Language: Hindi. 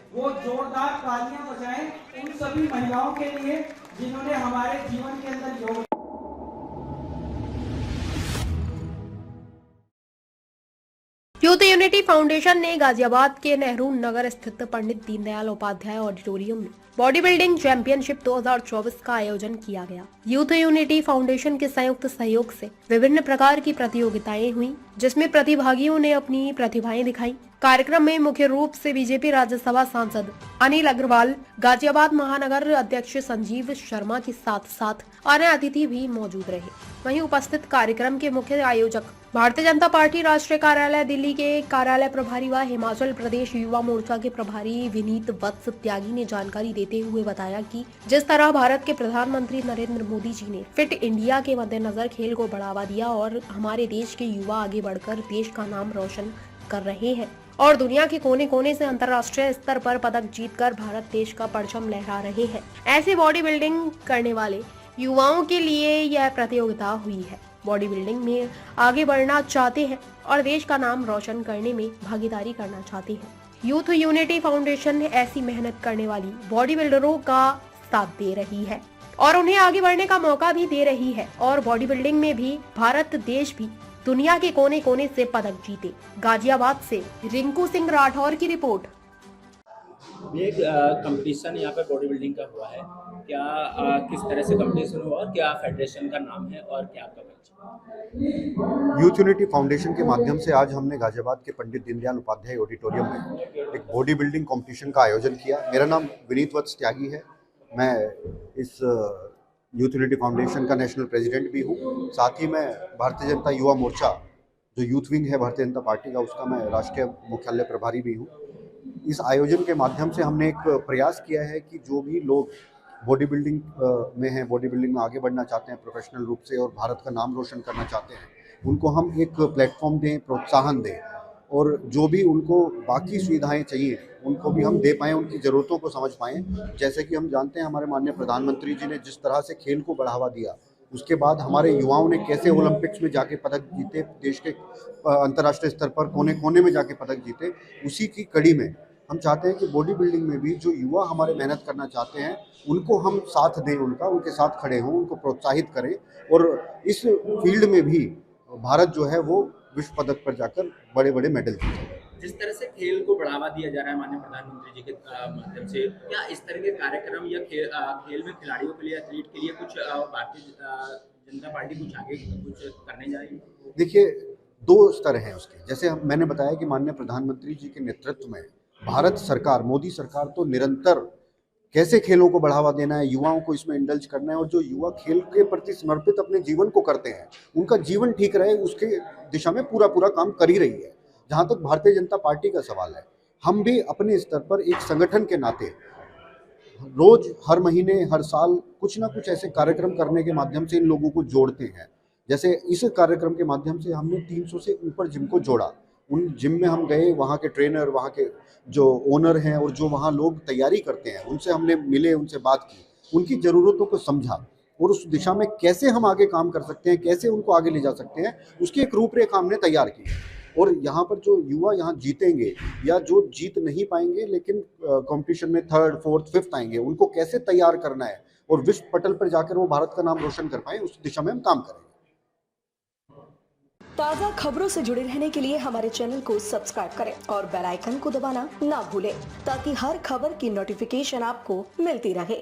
वो जोरदार तालियां बजाएं उन सभी महिलाओं के लिए जिन्होंने हमारे जीवन के अंदर योग। यूथ यूनिटी फाउंडेशन ने गाजियाबाद के नेहरू नगर स्थित पंडित दीनदयाल उपाध्याय ऑडिटोरियम में बॉडी बिल्डिंग चैंपियनशिप 2024 का आयोजन किया गया। यूथ यूनिटी फाउंडेशन के संयुक्त सहयोग से विभिन्न प्रकार की प्रतियोगिताएं हुई, जिसमें प्रतिभागियों ने अपनी प्रतिभाएं दिखाई। कार्यक्रम में मुख्य रूप से बीजेपी राज्यसभा सांसद अनिल अग्रवाल, गाजियाबाद महानगर अध्यक्ष संजीव शर्मा के साथ साथ अन्य अतिथि भी मौजूद रहे। वहीं उपस्थित कार्यक्रम के मुख्य आयोजक भारतीय जनता पार्टी राष्ट्रीय कार्यालय दिल्ली के कार्यालय प्रभारी व हिमाचल प्रदेश युवा मोर्चा के प्रभारी विनीत वत्स त्यागी ने जानकारी देते हुए बताया कि जिस तरह भारत के प्रधानमंत्री नरेंद्र मोदी जी ने फिट इंडिया के मद्देनजर खेल को बढ़ावा दिया और हमारे देश के युवा आगे बढ़कर देश का नाम रोशन कर रहे हैं और दुनिया के कोने कोने से अंतर्राष्ट्रीय स्तर पर पदक जीतकर भारत देश का परचम लहरा रहे हैं, ऐसे बॉडी बिल्डिंग करने वाले युवाओं के लिए यह प्रतियोगिता हुई है। बॉडी बिल्डिंग में आगे बढ़ना चाहते हैं और देश का नाम रोशन करने में भागीदारी करना चाहते हैं। यूथ यूनिटी फाउंडेशन ऐसी मेहनत करने वाली बॉडी बिल्डरों का साथ दे रही है और उन्हें आगे बढ़ने का मौका भी दे रही है और बॉडी बिल्डिंग में भी भारत देश भी दुनिया के कोने कोने से पदक जीते। गाजियाबाद से रिंकू सिंह राठौर की रिपोर्ट। ये कंपटीशन यहाँ पे बॉडी बिल्डिंग का हुआ है, क्या किस तरह से कंपटीशन हुआ और क्या फेडरेशन का नाम है और क्या आपका परिचय? यूथ यूनिटी फाउंडेशन के माध्यम से आज हमने गाजियाबाद के पंडित दीनदयाल उपाध्याय ऑडिटोरियम में एक बॉडी बिल्डिंग कंपटीशन का आयोजन किया। मेरा नाम विनीत वत्स त्यागी है। मैं इस यूथ यूनिटी फाउंडेशन का नेशनल प्रेसिडेंट भी हूँ। साथ ही मैं भारतीय जनता युवा मोर्चा जो यूथ विंग है भारतीय जनता पार्टी का, उसका मैं राष्ट्रीय मुख्यालय प्रभारी भी हूँ। इस आयोजन के माध्यम से हमने एक प्रयास किया है कि जो भी लोग बॉडी बिल्डिंग में हैं, बॉडी बिल्डिंग में आगे बढ़ना चाहते हैं प्रोफेशनल रूप से और भारत का नाम रोशन करना चाहते हैं, उनको हम एक प्लेटफॉर्म दें, प्रोत्साहन दें और जो भी उनको बाकी सुविधाएं चाहिए उनको भी हम दे पाएँ, उनकी ज़रूरतों को समझ पाएँ। जैसे कि हम जानते हैं हमारे माननीय प्रधानमंत्री जी ने जिस तरह से खेल को बढ़ावा दिया, उसके बाद हमारे युवाओं ने कैसे ओलंपिक्स में जाके पदक जीते, देश के अंतर्राष्ट्रीय स्तर पर कोने कोने में जाके पदक जीते, उसी की कड़ी में हम चाहते हैं कि बॉडी बिल्डिंग में भी जो युवा हमारे मेहनत करना चाहते हैं उनको हम साथ दें, उनके साथ खड़े हों, उनको प्रोत्साहित करें और इस फील्ड में भी भारत जो है वो विश्व पदक पर जाकर बड़े बड़े मेडल जीते। जिस तरह से खेल को बढ़ावा दिया जा रहा है माननीय प्रधानमंत्री जी के माध्यम से, क्या इस तरह के कार्यक्रम या खेल में खिलाड़ियों के लिए, एथलीट के लिए कुछ भारतीय जनता पार्टी कुछ आगे कुछ करने जा रही है? देखिए, दो स्तर हैं उसके। जैसे मैंने बताया कि माननीय प्रधानमंत्री जी के नेतृत्व में भारत सरकार, मोदी सरकार तो निरंतर कैसे खेलों को बढ़ावा देना है, युवाओं को इसमें इंडल्ज करना है और जो युवा खेल के प्रति समर्पित अपने जीवन को करते हैं उनका जीवन ठीक रहे, उसके दिशा में पूरा काम कर ही रही है। जहाँ तक भारतीय जनता पार्टी का सवाल है, हम भी अपने स्तर पर एक संगठन के नाते रोज, हर महीने, हर साल कुछ ना कुछ ऐसे कार्यक्रम करने के माध्यम से इन लोगों को जोड़ते हैं। जैसे इस कार्यक्रम के माध्यम से हमने 300 से ऊपर जिम को जोड़ा। उन जिम में हम गए, वहाँ के ट्रेनर, वहाँ के जो ओनर हैं और जो वहाँ लोग तैयारी करते हैं उनसे हमने मिले, उनसे बात की, उनकी ज़रूरतों को समझा और उस दिशा में कैसे हम आगे काम कर सकते हैं, कैसे उनको आगे ले जा सकते हैं, उसकी एक रूपरेखा हमने तैयार की। और यहाँ पर जो युवा यहाँ जीतेंगे या जो जीत नहीं पाएंगे लेकिन कंपटीशन में 3rd, 4th, 5th आएंगे, उनको कैसे तैयार करना है और विश्व पटल पर जाकर वो भारत का नाम रोशन कर पाएँ, उस दिशा में हम काम करेंगे। ताज़ा खबरों से जुड़े रहने के लिए हमारे चैनल को सब्सक्राइब करें और बेल आइकन को दबाना ना भूलें ताकि हर खबर की नोटिफिकेशन आपको मिलती रहे।